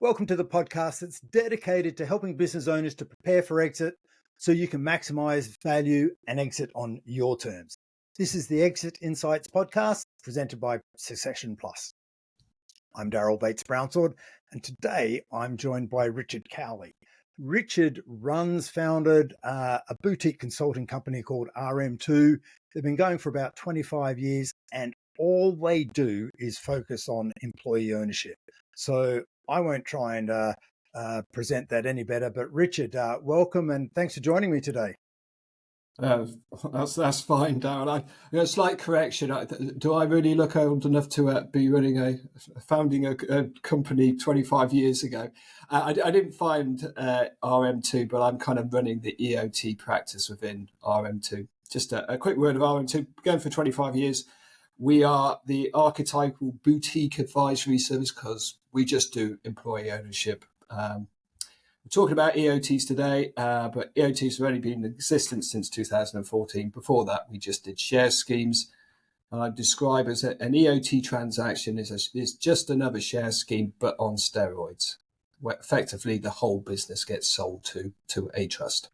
Welcome to the podcast that's dedicated to helping business owners to prepare for exit so you can maximize value and exit on your terms. This is the Exit Insights podcast presented by Succession Plus. I'm Daryl Bates Brownsword, and today I'm joined by Richard Cowley. Richard founded a boutique consulting company called RM2. They've been going for about 25 years, and all they do is focus on employee ownership. So I won't try and present that any better, but Richard, welcome and thanks for joining me today. That's fine, Darren. A slight correction. Do I really look old enough to be founding a company 25 years ago? I didn't find RM2, but I'm kind of running the EOT practice within RM2. Just a quick word of RM2. Going for 25 years. We are the archetypal boutique advisory service because we just do employee ownership. We're talking about EOTs today, but EOTs have only been in existence since 2014. Before that, we just did share schemes. And I describe as an EOT transaction is just another share scheme, but on steroids, where effectively the whole business gets sold to a trust.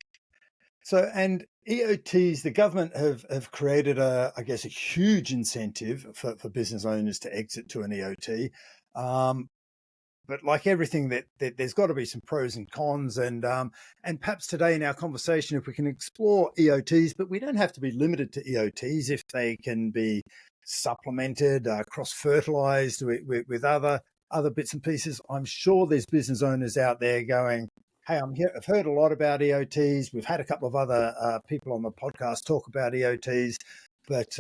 So, and EOTs, the government have created a huge incentive for business owners to exit to an EOT. But like everything, that there's got to be some pros and cons, and perhaps today in our conversation, if we can explore EOTs, but we don't have to be limited to EOTs if they can be supplemented, cross-fertilized with other bits and pieces. I'm sure there's business owners out there going, hey, I've heard a lot about EOTs. We've had a couple of other people on the podcast talk about EOTs, but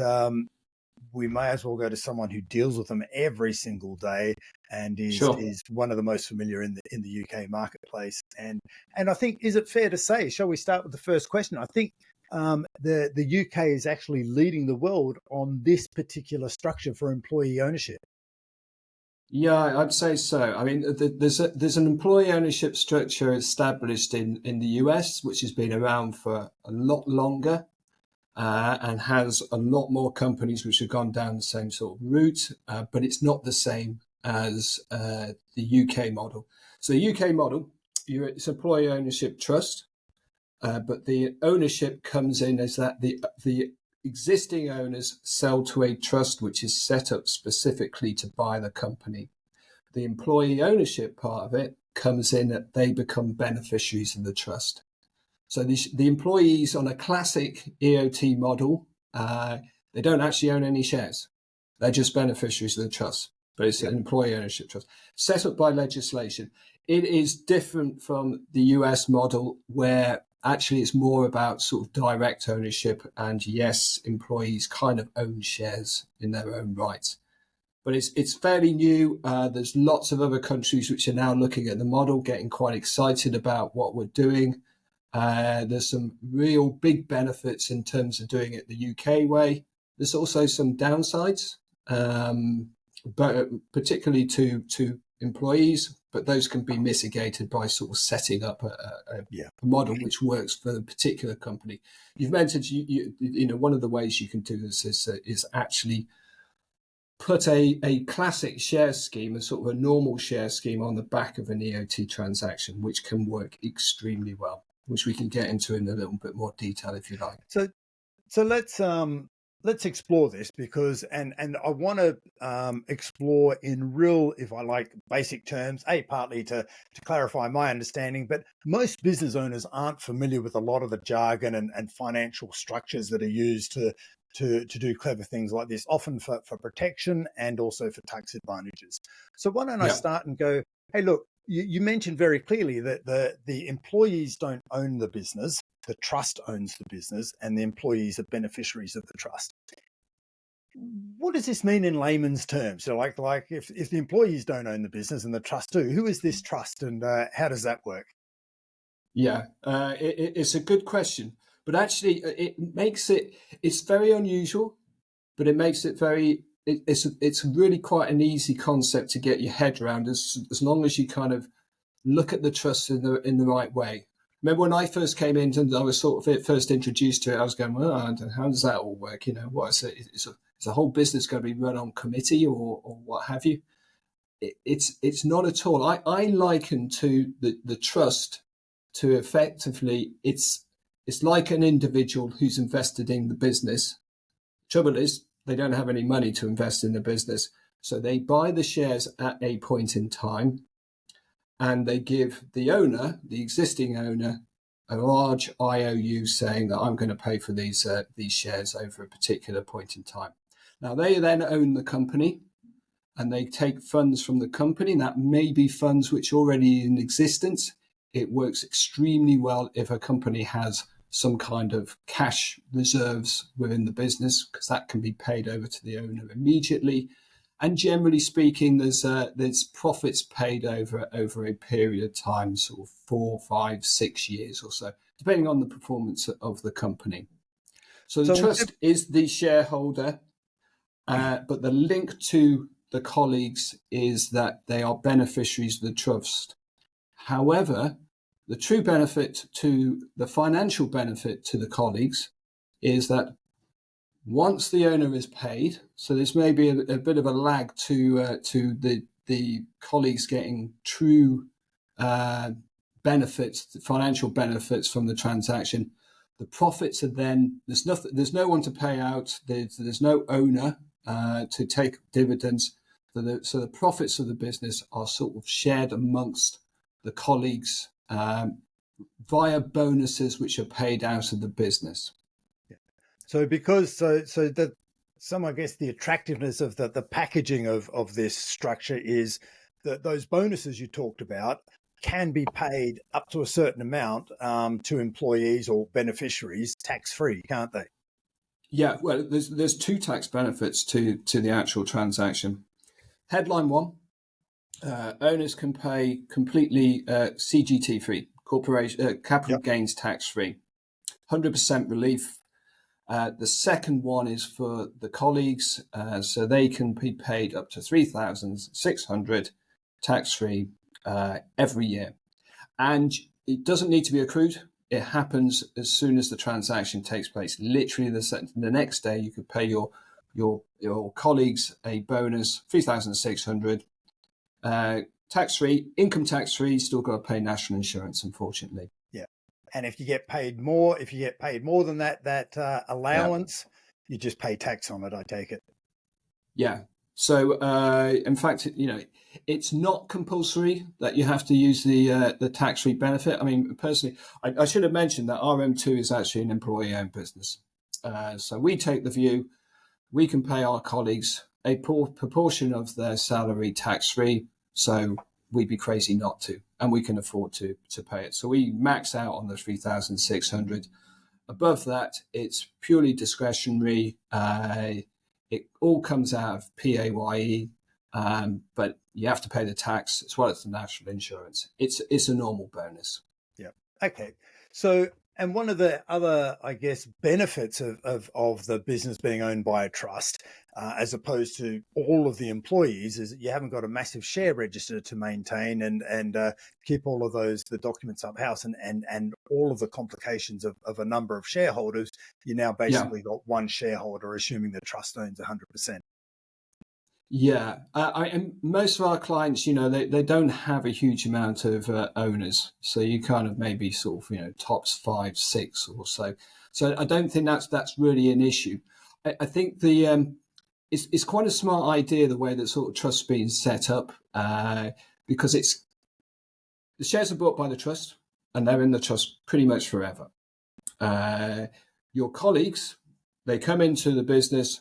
we may as well go to someone who deals with them every single day and is one of the most familiar in the UK marketplace. And I think, is it fair to say, shall we start with the first question? I think the UK is actually leading the world on this particular structure for employee ownership. Yeah, I'd say so. I mean, there's an employee ownership structure established in the US, which has been around for a lot longer and has a lot more companies which have gone down the same sort of route, but it's not the same as the UK model. So the UK model, it's employee ownership trust, but the ownership comes in as that the existing owners sell to a trust which is set up specifically to buy the company. The employee ownership part of it comes in that they become beneficiaries of the trust. So the employees on a classic EOT model, they don't actually own any shares. They're just beneficiaries of the trust, but it's an employee ownership trust set up by legislation. It is different from the US model where actually it's more about sort of direct ownership, and yes, employees kind of own shares in their own right. But it's fairly new. There's lots of other countries which are now looking at the model, getting quite excited about what we're doing. There's some real big benefits in terms of doing it the UK way. There's also some downsides, but particularly to employees, but those can be mitigated by sort of setting up a model which works for the particular company. You've mentioned, you know, one of the ways you can do this is actually put a classic share scheme, a sort of a normal share scheme on the back of an EOT transaction, which can work extremely well, which we can get into in a little bit more detail if you like. So let's explore this because and I want to explore in real, if I like, basic terms, partly to clarify my understanding, but most business owners aren't familiar with a lot of the jargon and financial structures that are used to do clever things like this, often for protection and also for tax advantages. So why don't I start and go, hey, look, you mentioned very clearly that the employees don't own the business. The trust owns the business and the employees are beneficiaries of the trust. What does this mean in layman's terms? So like if the employees don't own the business and the trust do, who is this trust and how does that work? Yeah, it's a good question, but actually it's very unusual, but it makes it it's really quite an easy concept to get your head around as long as you kind of look at the trust in the right way. Remember when I first came in and I was sort of first introduced to it, I was going, well, how does that all work? You know, what is it? Is the whole business going to be run on committee or what have you? it's not at all. I liken to the trust to effectively it's like an individual who's invested in the business. Trouble is, they don't have any money to invest in the business. So they buy the shares at a point in time, and they give the owner, the existing owner, a large IOU saying that I'm going to pay for these shares over a particular point in time. Now, they then own the company, and they take funds from the company. That may be funds which are already in existence. It works extremely well if a company has some kind of cash reserves within the business, because that can be paid over to the owner immediately. And generally speaking, there's profits paid over a period of time, sort of 4, 5, 6 years or so, depending on the performance of the company. So the trust is the shareholder, but the link to the colleagues is that they are beneficiaries of the trust. However, the true benefit to the financial benefit to the colleagues is that once the owner is paid, so there's maybe a bit of a lag to the colleagues getting true benefits, financial benefits from the transaction. The profits are then there's no one to pay out. There's no owner to take dividends. So the profits of the business are sort of shared amongst the colleagues via bonuses which are paid out of the business. So because that I guess the attractiveness of the packaging of this structure is that those bonuses you talked about can be paid up to a certain amount to employees or beneficiaries tax-free, can't they? Yeah, well, there's two tax benefits to the actual transaction. Headline one, owners can pay completely CGT free, corporation capital gains tax free, 100% relief. The second one is for the colleagues, so they can be paid up to 3,600 tax-free every year. And it doesn't need to be accrued. It happens as soon as the transaction takes place. Literally the next day, you could pay your colleagues a bonus, 3,600 tax-free, income tax-free, still got to pay national insurance, unfortunately. And if you get paid more than that allowance, you just pay tax on it, I take it. Yeah. So in fact, it's not compulsory that you have to use the tax-free benefit. I mean, personally, I should have mentioned that RM2 is actually an employee-owned business. So we take the view we can pay our colleagues a proportion of their salary tax-free. So we'd be crazy not to, and we can afford to pay it. So we max out on the 3,600. Above that, it's purely discretionary. It all comes out of PAYE, but you have to pay the tax as well as the national insurance. It's a normal bonus. Yeah. Okay. So, and one of the other, I guess, benefits of the business being owned by a trust, as opposed to all of the employees, is that you haven't got a massive share register to maintain and keep all of the documents up house and all of the complications of a number of shareholders. You now basically got one shareholder, assuming the trust owns 100%. Yeah, and most of our clients, they don't have a huge amount of owners, so you kind of maybe sort of tops 5, 6 or so. So I don't think that's really an issue. I think it's quite a smart idea the way that sort of trust's being set up, because the shares are bought by the trust and they're in the trust pretty much forever. Your colleagues, they come into the business.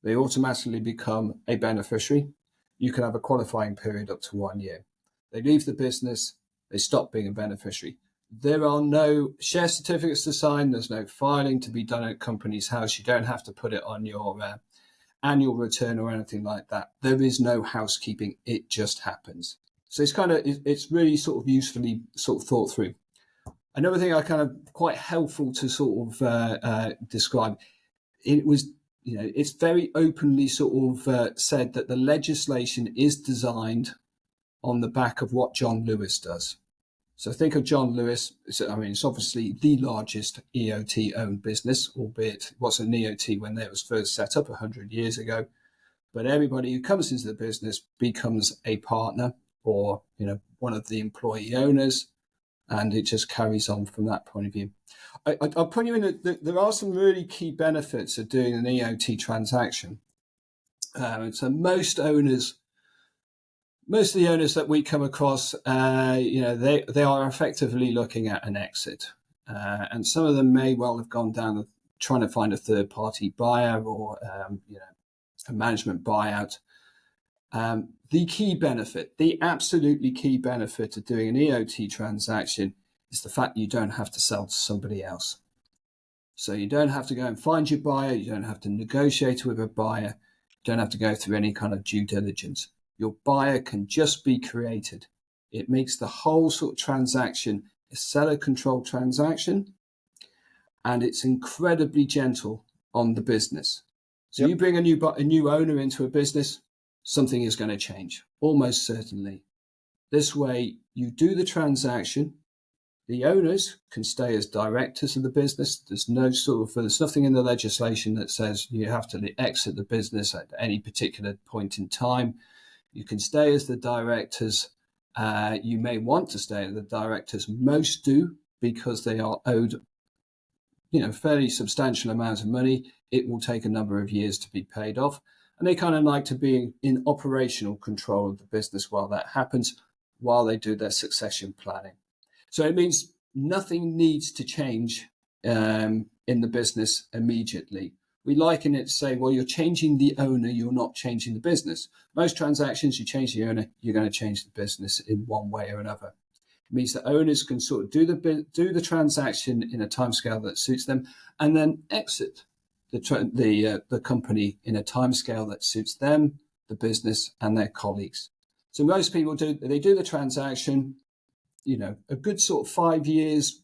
They automatically become a beneficiary. You can have a qualifying period up to 1 year. They leave the business, they stop being a beneficiary. There are no share certificates to sign. There's no filing to be done at Companies House. You don't have to put it on your annual return or anything like that. There is no housekeeping. It just happens. So it's really sort of usefully sort of thought through. Another thing I kind of quite helpful to sort of describe, it was, it's very openly sort of said that the legislation is designed on the back of what John Lewis does. So think of John Lewis. It's obviously the largest EOT owned business, albeit it was an EOT when it was first set up 100 years ago. but everybody who comes into the business becomes a partner or, one of the employee owners, and it just carries on from that point of view. I'll put you in there are some really key benefits of doing an EOT transaction. So most of the owners that we come across, they are effectively looking at an exit, and some of them may well have gone down trying to find a third-party buyer or a management buyout. The absolutely key benefit of doing an EOT transaction is the fact you don't have to sell to somebody else. So you don't have to go and find your buyer, you don't have to negotiate with a buyer, you don't have to go through any kind of due diligence. Your buyer can just be created. It makes the whole sort of transaction a seller-controlled transaction, and it's incredibly gentle on the business. So You bring a new owner into a business, something is going to change, almost certainly. This way, you do the transaction. The owners can stay as directors of the business. There's nothing in the legislation that says you have to exit the business at any particular point in time. You can stay as the directors. You may want to stay as the directors. Most do, because they are owed, fairly substantial amounts of money. It will take a number of years to be paid off. And they kind of like to be in operational control of the business while that happens, while they do their succession planning. So it means nothing needs to change in the business immediately. We liken it to say, well, you're changing the owner, you're not changing the business. Most transactions, you change the owner, you're going to change the business in one way or another. It means that owners can sort of do the transaction in a timescale that suits them, and then exit the company in a timescale that suits them, the business, and their colleagues. So most people do the transaction, a good sort of 5 years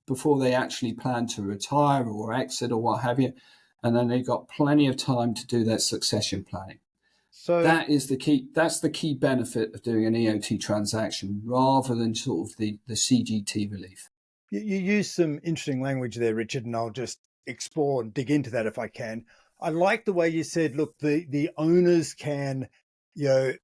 before they actually plan to retire or exit or what have you. And then they've got plenty of time to do their succession planning. So that's the key benefit of doing an EOT transaction rather than sort of the CGT relief. You use some interesting language there, Richard, and I'll just explore and dig into that if I can. I like the way you said, look, the owners can, they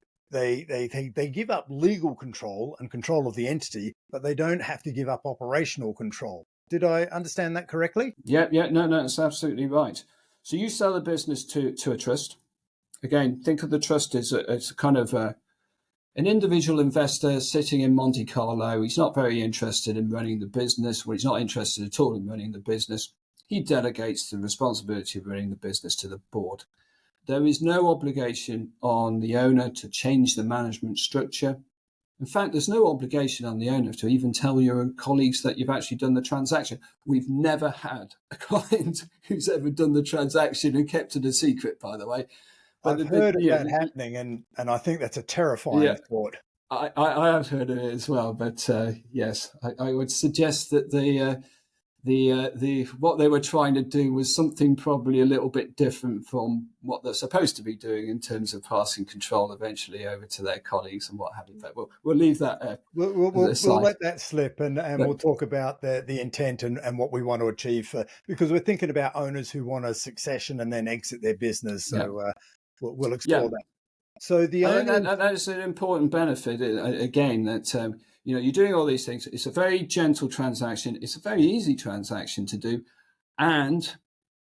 give up legal control and control of the entity, but they don't have to give up operational control. Did I understand that correctly? Yeah, no, that's absolutely right. So you sell a business to a trust. Again, think of the trust as a kind of an individual investor sitting in Monte Carlo. He's not very interested in running the business. Well, he's not interested at all in running the business. He delegates the responsibility of running the business to the board. There is no obligation on the owner to change the management structure. In fact, there's no obligation on the owner to even tell your colleagues that you've actually done the transaction. We've never had a client who's ever done the transaction and kept it a secret, by the way. But I've heard of that happening, and I think that's a terrifying thought. I have heard of it as well, but yes, I would suggest that the what they were trying to do was something probably a little bit different from what they're supposed to be doing in terms of passing control eventually over to their colleagues and what have you. But we'll leave that. We'll let that slip, and we'll talk about the intent and what we want to achieve because we're thinking about owners who want a succession and then exit their business. So we'll explore that. So that is an important benefit again that. You're doing all these things. It's a very gentle transaction. It's a very easy transaction to do. And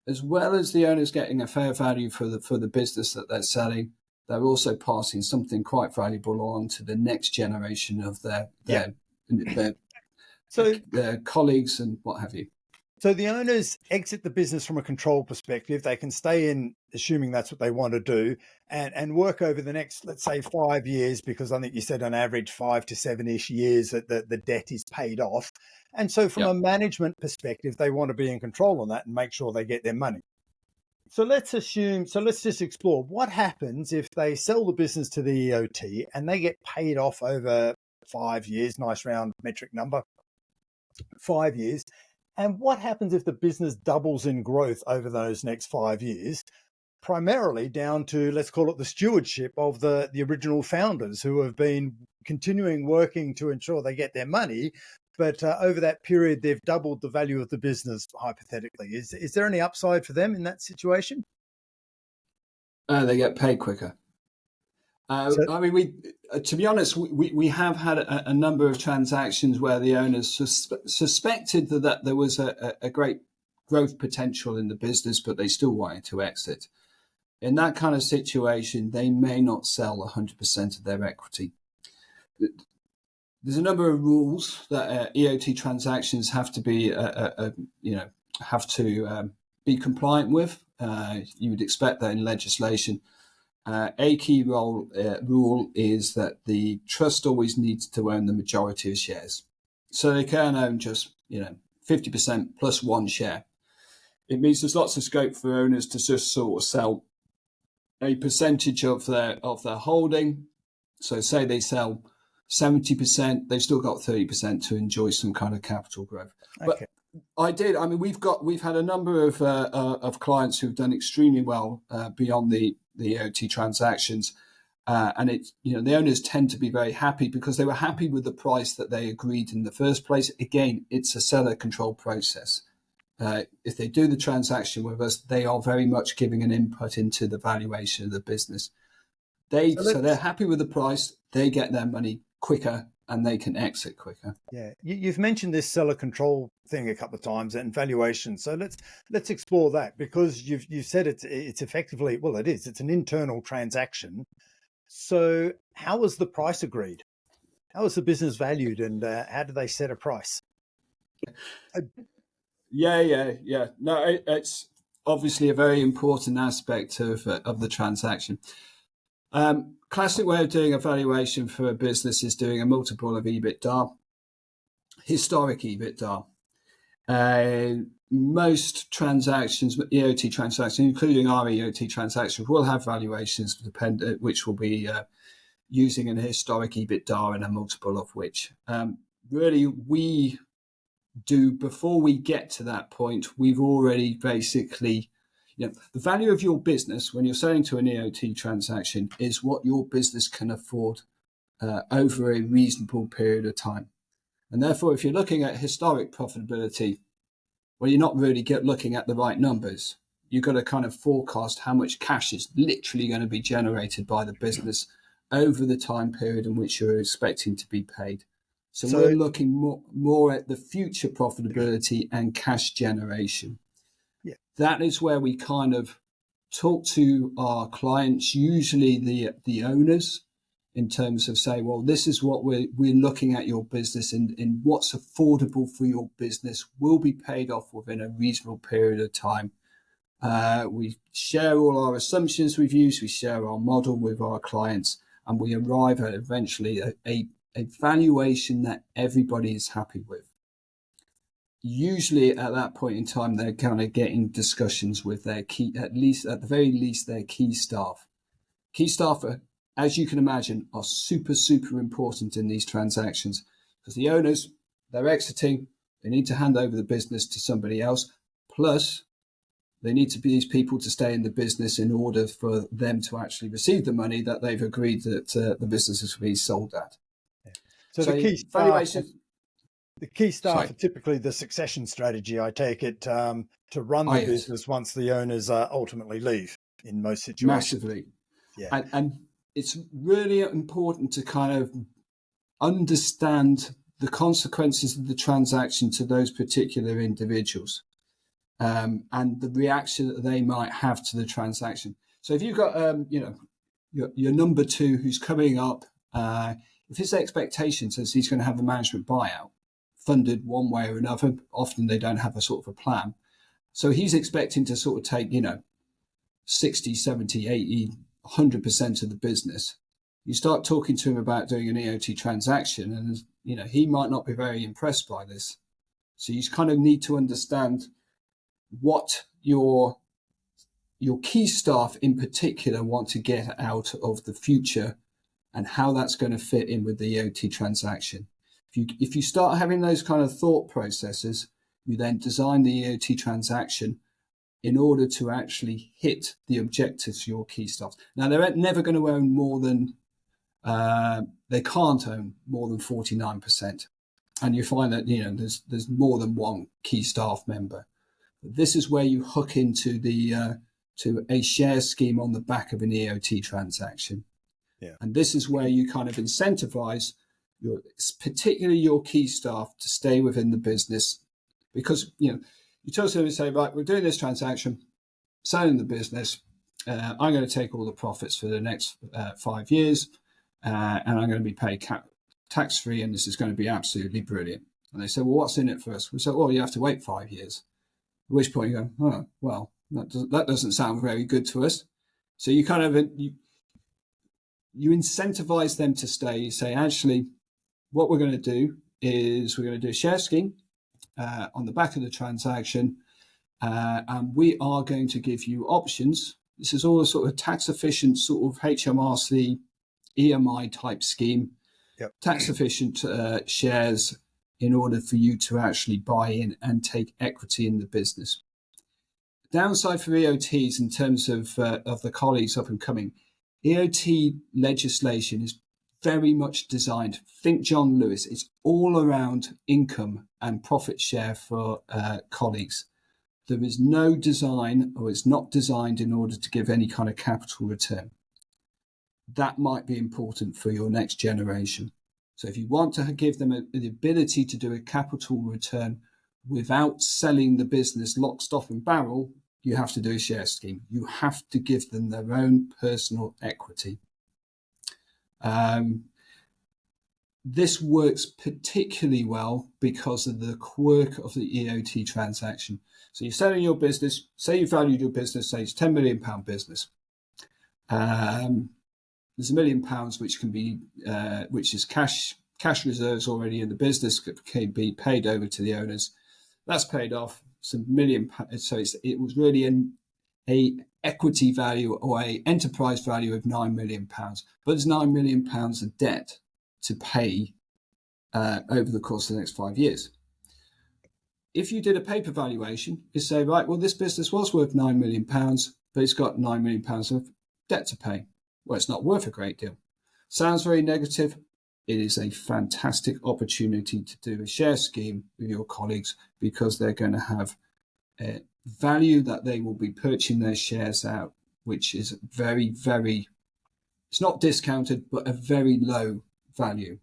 as well as the owners getting a fair value for the business that they're selling, they're also passing something quite valuable on to the next generation of their colleagues and what have you. So the owners exit the business from a control perspective. They can stay in, assuming that's what they want to do, and work over the next, let's say, 5 years, because I think you said on average 5 to 7-ish years that the debt is paid off. And so from a management perspective, they want to be in control on that and make sure they get their money. So let's just explore what happens if they sell the business to the EOT and they get paid off over 5 years, nice round metric number, 5 years. And what happens if the business doubles in growth over those next 5 years, primarily down to, let's call it the stewardship of the original founders who have been continuing working to ensure they get their money. But over that period, they've doubled the value of the business, hypothetically. Is there any upside for them in that situation? They get paid quicker. So, I mean, to be honest, we have had a number of transactions where the owners suspected that there was a great growth potential in the business, but they still wanted to exit. In that kind of situation, they may not sell 100% of their equity. There's a number of rules that EOT transactions have to be, be compliant with. You would expect that in legislation. A key rule is that the trust always needs to own the majority of shares. So they can own just 50% plus one share. It means there's lots of scope for owners to just sort of sell a percentage of their holding. So say they sell 70%, they've still got 30% to enjoy some kind of capital growth. okay. But we've had a number of clients who've done extremely well beyond the EOT transactions, and the owners tend to be very happy because they were happy with the price that they agreed in the first place. Again, it's a seller control process. If they do the transaction with us, they are very much giving an input into the valuation of the business. So they're happy with the price, they get their money quicker, and they can exit quicker. Yeah, you've mentioned this seller control thing a couple of times and valuation. So let's explore that, because you've said it's effectively, well, it's an internal transaction. So how was the price agreed? How was the business valued, and how do they set a price? Yeah. No, it's obviously a very important aspect of the transaction. Classic way of doing a valuation for a business is doing a multiple of EBITDA, historic EBITDA. Most transactions, EOT transactions, including our EOT transactions, will have valuations which will be using an historic EBITDA and a multiple of which. Really, we do, before we get to that point, we've already basically, the value of your business when you're selling to an EOT transaction is what your business can afford over a reasonable period of time. And therefore, if you're looking at historic profitability, well, you're not really looking at the right numbers. You've got to kind of forecast how much cash is literally going to be generated by the business over the time period in which you're expecting to be paid. So we're looking more at the future profitability and cash generation. Yeah. That is where we kind of talk to our clients, usually the owners, in terms of saying, well, this is what we're looking at your business and what's affordable for your business will be paid off within a reasonable period of time. We share all our assumptions we've used, we share our model with our clients, and we arrive at eventually a valuation that everybody is happy with. Usually at that point in time, they're kind of getting discussions with their key, at the very least, their key staff. Key staff, as you can imagine, are super, super important in these transactions, because the owners, they're exiting, they need to hand over the business to somebody else, plus they need to be these people to stay in the business in order for them to actually receive the money that they've agreed that the business is to be sold at. Yeah. So the key staff, valuation. The key staff are typically the succession strategy, I take it, to run the business once the owners ultimately leave in most situations. Massively. Yeah. And it's really important to kind of understand the consequences of the transaction to those particular individuals, and the reaction that they might have to the transaction. So if you've got, your number two who's coming up, if his expectation says he's going to have a management buyout funded one way or another, often they don't have a sort of a plan. So he's expecting to sort of take, 60, 70, 80, 100% of the business. You start talking to him about doing an EOT transaction and, he might not be very impressed by this. So you kind of need to understand what your key staff in particular want to get out of the future and how that's going to fit in with the EOT transaction. If you start having those kind of thought processes, you then design the EOT transaction in order to actually hit the objectives of your key staff. Now, they're never going to own more than, they can't own more than 49%. And you find that, there's more than one key staff member. This is where you hook into the to a share scheme on the back of an EOT transaction. Yeah. And this is where you kind of incentivize particularly your key staff to stay within the business, because you tell them to say, right, we're doing this transaction, selling the business. I'm going to take all the profits for the next 5 years, and I'm going to be paid tax-free, and this is going to be absolutely brilliant. And they say, well, what's in it for us? We say, well, you have to wait 5 years. At which point you go, oh, well, that doesn't sound very good to us. So you kind of you incentivize them to stay. You say, actually, what we're going to do is we're going to do a share scheme on the back of the transaction, and we are going to give you options. This is all a sort of tax efficient sort of HMRC EMI type scheme, Yep. tax efficient shares in order for you to actually buy in and take equity in the business. Downside for EOTs in terms of the colleagues up and coming, EOT legislation is very much designed. Think John Lewis. It's all around income and profit share for colleagues. There is no design, or it's not designed in order to give any kind of capital return. That might be important for your next generation. So if you want to give them the ability to do a capital return without selling the business lock, stock and barrel, you have to do a share scheme. You have to give them their own personal equity. This works particularly well because of the quirk of the EOT transaction. So you're selling your business, say you valued your business, say it's £10 million business. There's £1 million which can be, which is cash reserves already in the business, can be paid over to the owners. That's paid off. Some million, so it was really a equity value or a enterprise value of £9 million, but there's £9 million of debt to pay over the course of the next 5 years. If you did a paper valuation, you say, right, well, this business was worth £9 million, but it's got £9 million of debt to pay. Well, it's not worth a great deal. Sounds very negative. It is a fantastic opportunity to do a share scheme with your colleagues, because they're going to have a value that they will be purchasing their shares out, which is very, very, it's not discounted, but a very low value.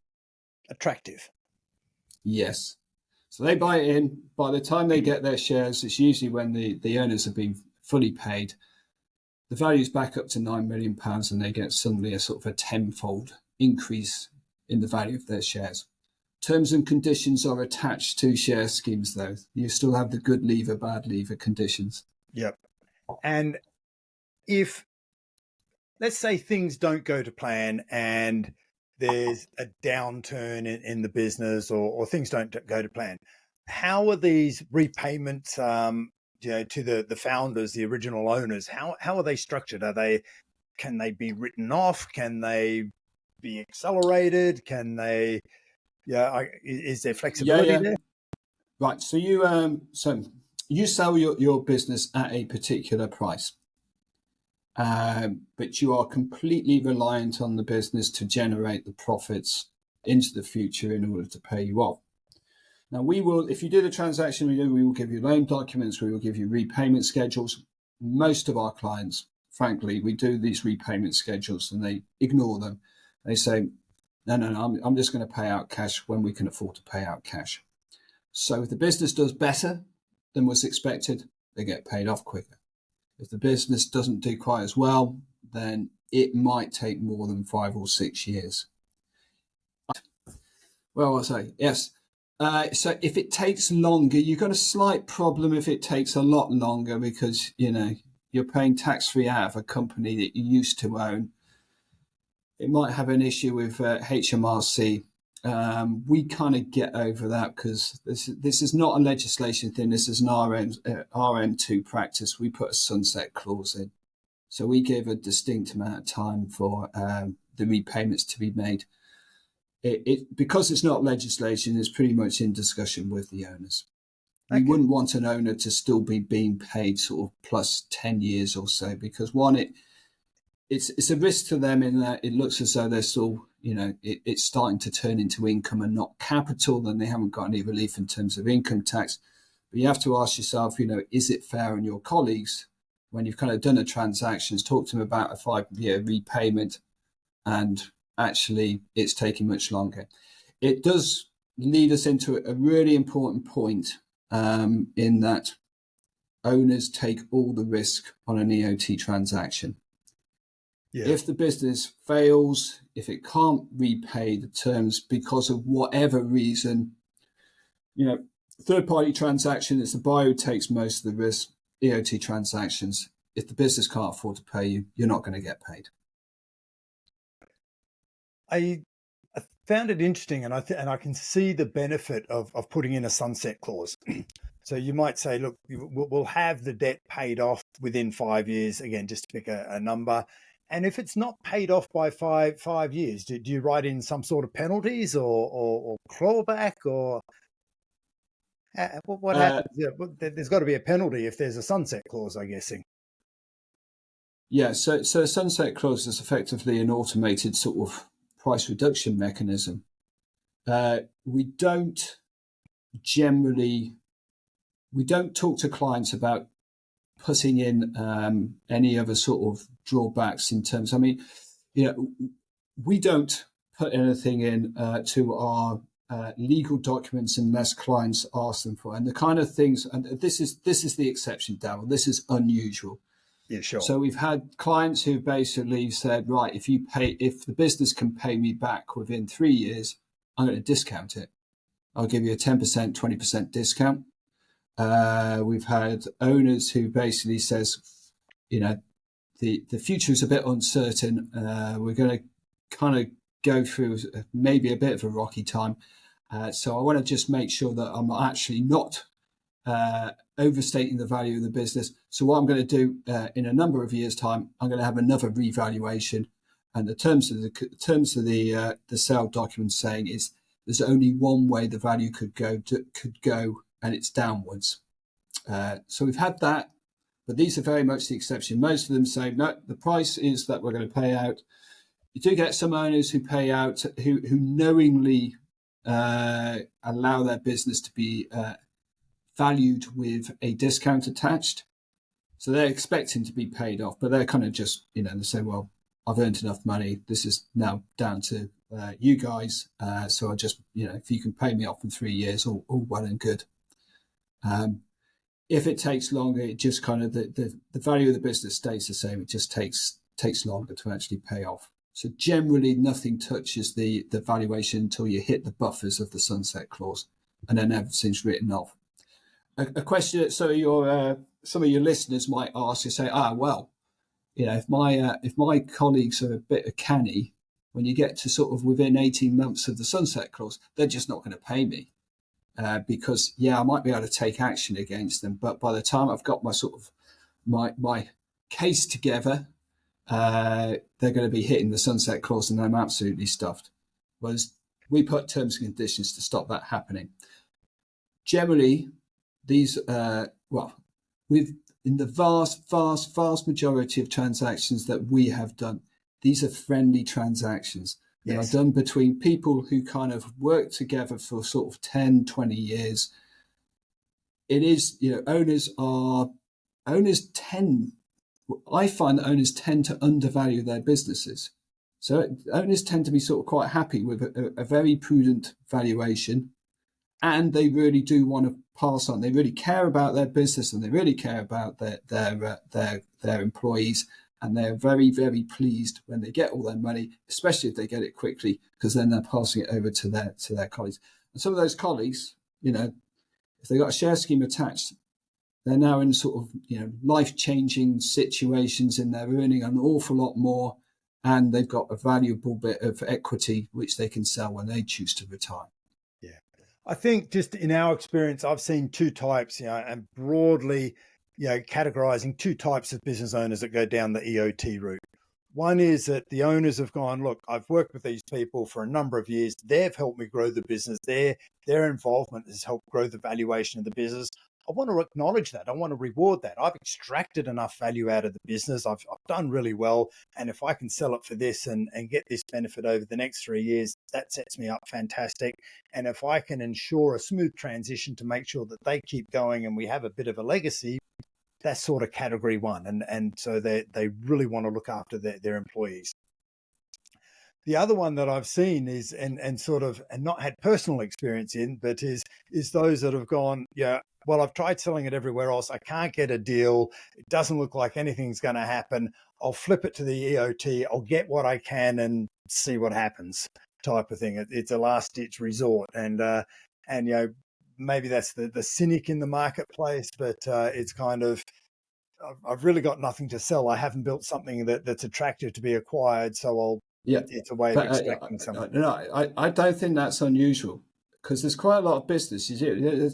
Attractive. Yes. So they buy it in. By the time they get their shares, it's usually when the owners have been fully paid. The value's back up to £9 million, and they get suddenly a sort of a tenfold increase in the value of their shares. Terms and conditions are attached to share schemes, though. You still have the good leaver, bad leaver conditions. Yep. And if, let's say, things don't go to plan and there's a downturn in the business, or things don't go to plan, how are these repayments to the founders, the original owners, how are they structured? Can they be written off? Can they be accelerated? Can they, is there flexibility there? Right. So you sell your business at a particular price, but you are completely reliant on the business to generate the profits into the future in order to pay you off. Now, we will, if you do the transaction, we will give you loan documents, we will give you repayment schedules. Most of our clients, frankly, we do these repayment schedules and they ignore them. They say, no, I'm just going to pay out cash when we can afford to pay out cash. So if the business does better than was expected, they get paid off quicker. If the business doesn't do quite as well, then it might take more than 5 or 6 years. Well, I'll say, yes. So if it takes longer, you've got a slight problem if it takes a lot longer, because, you're paying tax-free out of a company that you used to own. It might have an issue with HMRC. We kind of get over that, because this is not a legislation thing. This is an RM2 practice. We put a sunset clause in. So we give a distinct amount of time for the repayments to be made. Because it's not legislation, it's pretty much in discussion with the owners. Okay. We wouldn't want an owner to still be being paid sort of plus 10 years or so, because one, it's a risk to them in that it looks as though they're still, it's starting to turn into income and not capital, then they haven't got any relief in terms of income tax. But you have to ask yourself, is it fair on your colleagues when you've kind of done a transaction, talk to them about a 5-year repayment, and actually it's taking much longer. It does lead us into a really important point, in that owners take all the risk on an EOT transaction. Yeah. If the business fails, if it can't repay the terms because of whatever reason, third-party transaction, it's the buyer who takes most of the risk. EOT transactions, if the business can't afford to pay you, you're not going to get paid. I found it interesting, and I can see the benefit of putting in a sunset clause. So you might say, look, we'll have the debt paid off within 5 years, again, just to pick a number. And if it's not paid off by five years, do you write in some sort of penalties or clawback, or what happens? Yeah, there's got to be a penalty if there's a sunset clause, I'm guessing. Yeah, so a sunset clause is effectively an automated sort of price reduction mechanism. We don't talk to clients about putting in any other sort of drawbacks in terms. I mean, we don't put anything in to our legal documents unless clients ask them for. And the kind of things, and this is the exception, Darryl. This is unusual. Yeah, sure. So we've had clients who basically said, right, if the business can pay me back within 3 years, I'm going to discount it. I'll give you a 10%, 20% discount. We've had owners who basically says, the future is a bit uncertain. We're going to kind of go through maybe a bit of a rocky time. So I want to just make sure that I'm actually not overstating the value of the business. So what I'm going to do in a number of years' time, I'm going to have another revaluation. And the terms of the sale document saying is there's only one way the value could go, and it's downwards. So we've had that, but these are very much the exception. Most of them say, no, the price is that we're going to pay out. You do get some owners who pay out, who knowingly allow their business to be valued with a discount attached. So they're expecting to be paid off, but they're kind of just, they say, well, I've earned enough money. This is now down to you guys. So I just, if you can pay me off in 3 years, all well and good. If it takes longer, it just kind of, the value of the business stays the same. It just takes longer to actually pay off. So generally nothing touches the valuation until you hit the buffers of the sunset clause, and then everything's written off. A question that some of your listeners might ask is say, well, if my colleagues are a bit canny, when you get to sort of within 18 months of the sunset clause, they're just not going to pay me because I might be able to take action against them, but by the time I've got my sort of my case together, they're going to be hitting the sunset clause, and I'm absolutely stuffed. Whereas we put terms and conditions to stop that happening. Generally, these, in the vast majority of transactions that we have done, these are friendly transactions. They are done between people who kind of work together for sort of 10, 20 years. It is, I find that owners tend to undervalue their businesses. So owners tend to be sort of quite happy with a very prudent valuation, and they really do want to pass on. They really care about their business, and they really care about their employees, and they're very, very pleased when they get all their money, especially if they get it quickly, because then they're passing it over to their colleagues. And some of those colleagues, if they've got a share scheme attached, they're now in sort of life-changing situations, and they're earning an awful lot more, and they've got a valuable bit of equity which they can sell when they choose to retire. Yeah, I think just in our experience, I've seen two types, and broadly, categorizing two types of business owners that go down the EOT route. One is that the owners have gone, look, I've worked with these people for a number of years. They've helped me grow the business. Their involvement has helped grow the valuation of the business. I want to acknowledge that. I want to reward that. I've extracted enough value out of the business. I've done really well. And if I can sell it for this and get this benefit over the next 3 years, that sets me up fantastic. And if I can ensure a smooth transition to make sure that they keep going and we have a bit of a legacy, that's sort of category one, and so they really want to look after their employees. The other one that I've seen is and sort of and not had personal experience in, but is those that have gone, yeah, well, I've tried selling it everywhere else. I can't get a deal. It doesn't look like anything's going to happen. I'll flip it to the EOT. I'll get what I can and see what happens, type of thing. It's a last ditch resort, and maybe that's the cynic in the marketplace, but it's kind of, I've really got nothing to sell. I haven't built something that's attractive to be acquired, so Yeah, it's a way of but extracting something. no, I don't think that's unusual because there's quite a lot of businesses.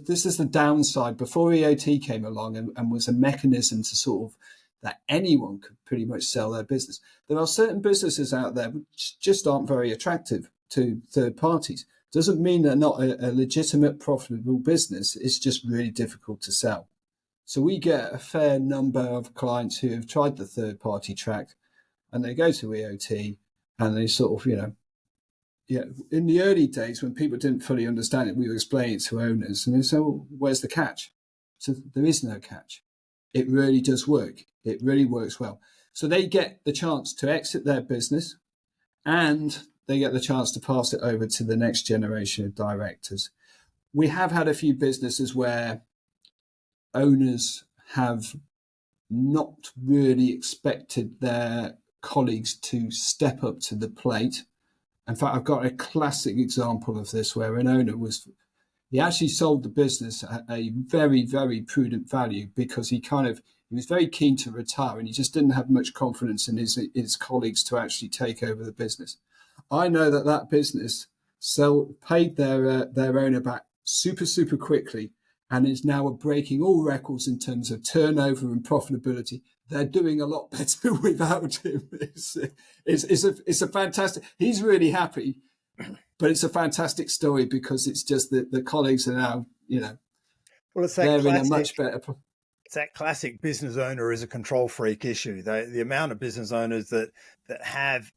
This is the downside. Before EOT came along and was a mechanism to sort of that anyone could pretty much sell their business. There are certain businesses out there which just aren't very attractive to third parties. Doesn't mean they're not a legitimate, profitable business. It's just really difficult to sell. So we get a fair number of clients who have tried the third party track and they go to EOT and they sort of, in the early days when people didn't fully understand it, we were explaining it to owners and they say, well, where's the catch? So there is no catch. It really does work. It really works well. So they get the chance to exit their business and they get the chance to pass it over to the next generation of directors. We have had a few businesses where owners have not really expected their colleagues to step up to the plate. In fact, I've got a classic example of this where an owner he actually sold the business at a very, very prudent value because he was very keen to retire and he just didn't have much confidence in his colleagues to actually take over the business. I know that business paid their owner back super, super quickly and is now breaking all records in terms of turnover and profitability. They're doing a lot better without him. It's a fantastic. He's really happy, but it's a fantastic story because it's just that the colleagues are now, well, it's they're in a much better. It's that classic business owner is a control freak issue. The amount of business owners that have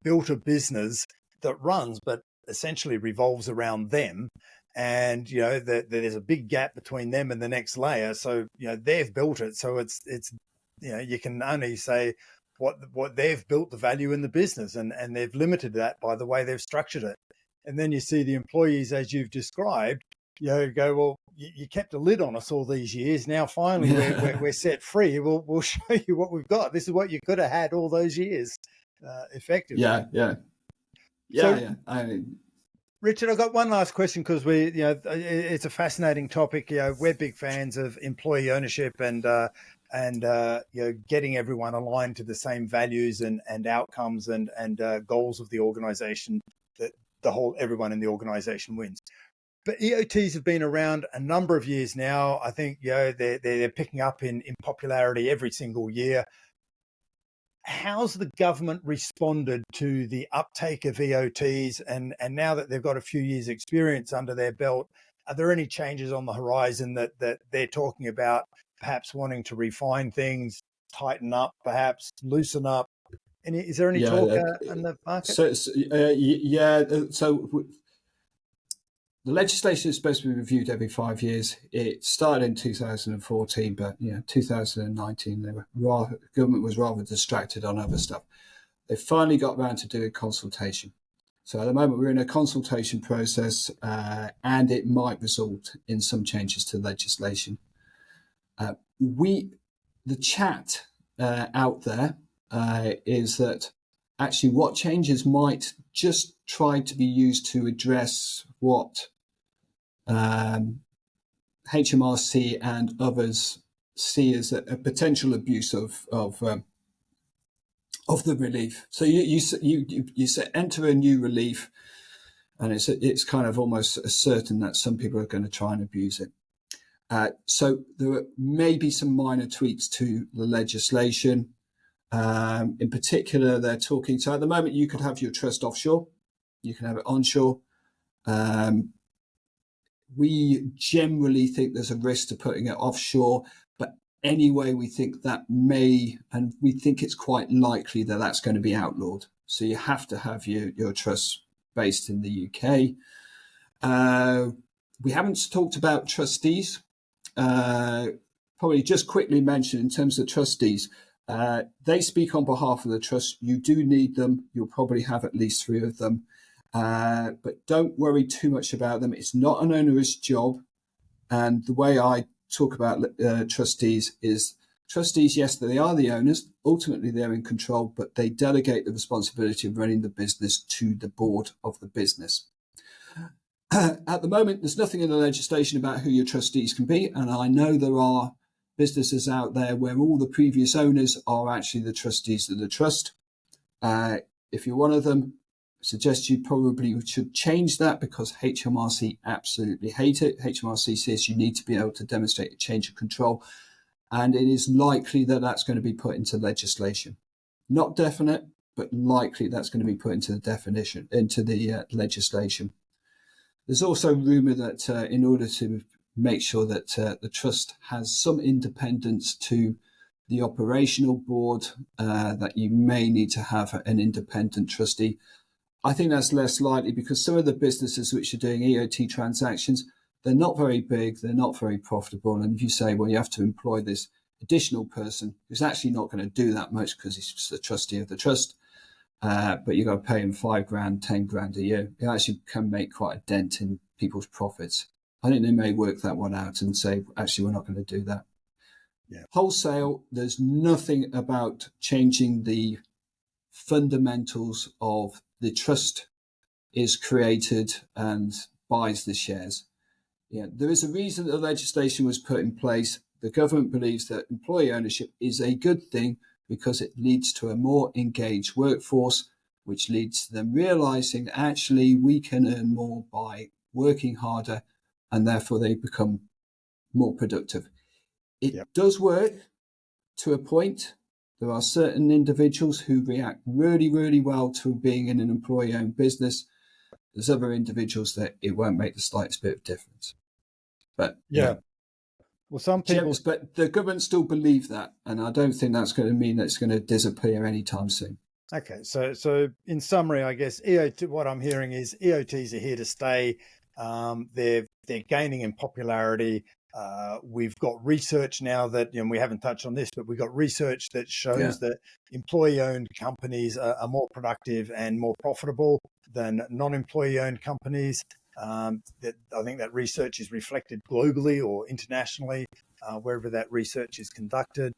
built a business that runs, but essentially revolves around them. And that there's a big gap between them and the next layer. So they've built it. So it's you can only say what they've built, the value in the business, and they've limited that by the way they've structured it. And then you see the employees, as you've described, go, well, you kept a lid on us all these years. Now finally we're set free. We'll show you what we've got. This is what you could have had all those years, effectively. Yeah. Richard, I've got one last question because it's a fascinating topic. We're big fans of employee ownership and getting everyone aligned to the same values and outcomes and goals of the organization, that everyone in the organization wins. But EOTs have been around a number of years now. I think they're picking up in popularity every single year. How's the government responded to the uptake of EOTs? And now that they've got a few years' experience under their belt, are there any changes on the horizon that they're talking about, perhaps wanting to refine things, tighten up, perhaps loosen up? Is there any talk in the market? So the legislation is supposed to be reviewed every 5 years. It started in 2014, but 2019, the government was rather distracted on other stuff. They finally got around to doing consultation. So at the moment, we're in a consultation process, and it might result in some changes to legislation. The chat out there is that actually what changes might just try to be used to address what HMRC and others see as a potential abuse of the relief. So you say enter a new relief, and it's kind of almost certain that some people are going to try and abuse it. So there may be some minor tweaks to the legislation. In particular, they're talking. So at the moment, you could have your trust offshore, you can have it onshore. We generally think there's a risk to putting it offshore, but anyway, we think that and we think it's quite likely that that's going to be outlawed. So you have to have your trust based in the UK. We haven't talked about trustees. probably just quickly mention in terms of trustees, they speak on behalf of the trust. You do need them. You'll probably have at least 3 of them. But don't worry too much about them. It's not an onerous job. And the way I talk about trustees is trustees, yes, they are the owners. Ultimately, they're in control, but they delegate the responsibility of running the business to the board of the business. At the moment, there's nothing in the legislation about who your trustees can be. And I know there are businesses out there where all the previous owners are actually the trustees of the trust. If you're one of them, I suggest you probably should change that because HMRC absolutely hate it. HMRC says you need to be able to demonstrate a change of control, and it is likely that that's going to be put into legislation. Not definite, but likely that's going to be put into the legislation. There's also rumour that in order to make sure that the trust has some independence to the operational board, that you may need to have an independent trustee. I think that's less likely because some of the businesses which are doing EOT transactions, they're not very big, they're not very profitable. And if you say, well, you have to employ this additional person who's actually not going to do that much because he's just a trustee of the trust, but you've got to pay him $5,000, $10,000 a year, it actually can make quite a dent in people's profits. I think they may work that one out and say, actually, we're not going to do that. Yeah. Wholesale, there's nothing about changing the fundamentals of the trust is created and buys the shares. Yeah, there is a reason that the legislation was put in place. The government believes that employee ownership is a good thing because it leads to a more engaged workforce, which leads to them realizing actually we can earn more by working harder, and therefore they become more productive. It does work to a point. There are certain individuals who react really, really well to being in an employee-owned business. There's other individuals that it won't make the slightest bit of difference. But well, some people, but the government still believe that, and I don't think that's going to mean that it's going to disappear anytime soon. Okay, so in summary, I guess what I'm hearing is EOTs are here to stay. They're gaining in popularity. We've got research now that, we haven't touched on this, but we've got research that shows that employee-owned companies are more productive and more profitable than non-employee-owned companies. That I think that research is reflected globally or internationally, wherever that research is conducted.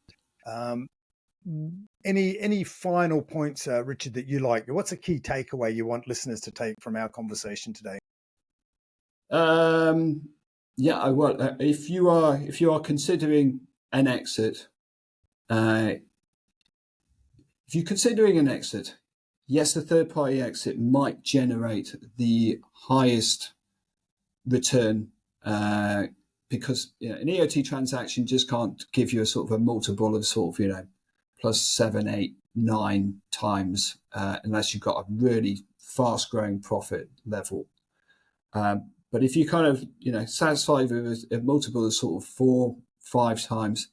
Any final points, Richard, that you like? What's a key takeaway you want listeners to take from our conversation today? If you are considering an exit, yes, the third party exit might generate the highest return, because an EOT transaction just can't give you a sort of a multiple of sort of plus 7, 8, 9 times, unless you've got a really fast growing profit level. But if you kind of satisfied with a multiple of sort of 4, 5 times,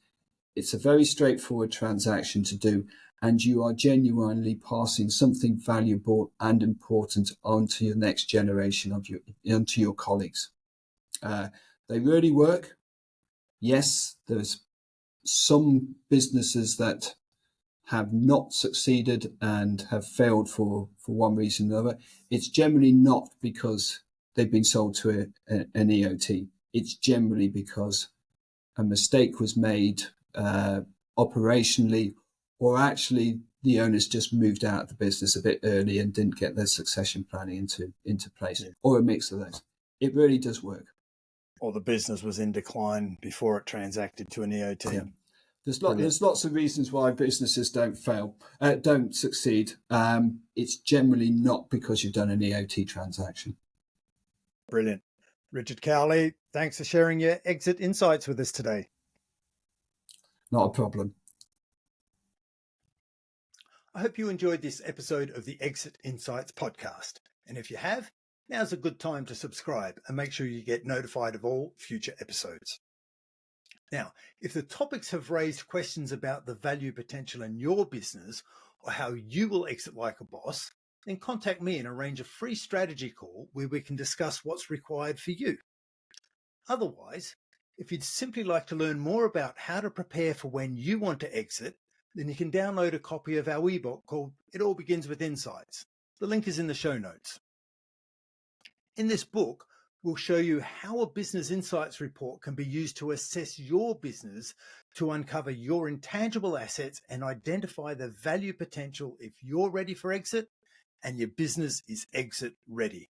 it's a very straightforward transaction to do, and you are genuinely passing something valuable and important onto your next generation onto your colleagues. They really work. Yes, there's some businesses that have not succeeded and have failed for one reason or another. It's generally not because they've been sold to an EOT. It's generally because a mistake was made operationally, or actually the owners just moved out of the business a bit early and didn't get their succession planning into place, or a mix of those. It really does work. Or the business was in decline before it transacted to an EOT. Yeah. There's lots of reasons why businesses don't succeed. It's generally not because you've done an EOT transaction. Brilliant. Richard Cowley, thanks for sharing your exit insights with us today. Not a problem. I hope you enjoyed this episode of the Exit Insights podcast. And if you have, now's a good time to subscribe and make sure you get notified of all future episodes. Now, if the topics have raised questions about the value potential in your business or how you will exit like a boss, then contact me and arrange a free strategy call where we can discuss what's required for you. Otherwise, If you'd simply like to learn more about how to prepare for when you want to exit, then you can download a copy of our ebook called It All Begins with Insights. The link is in the show notes. In this book, we'll show you how a business insights report can be used to assess your business to uncover your intangible assets and identify the value potential if you're ready for exit and your business is exit ready.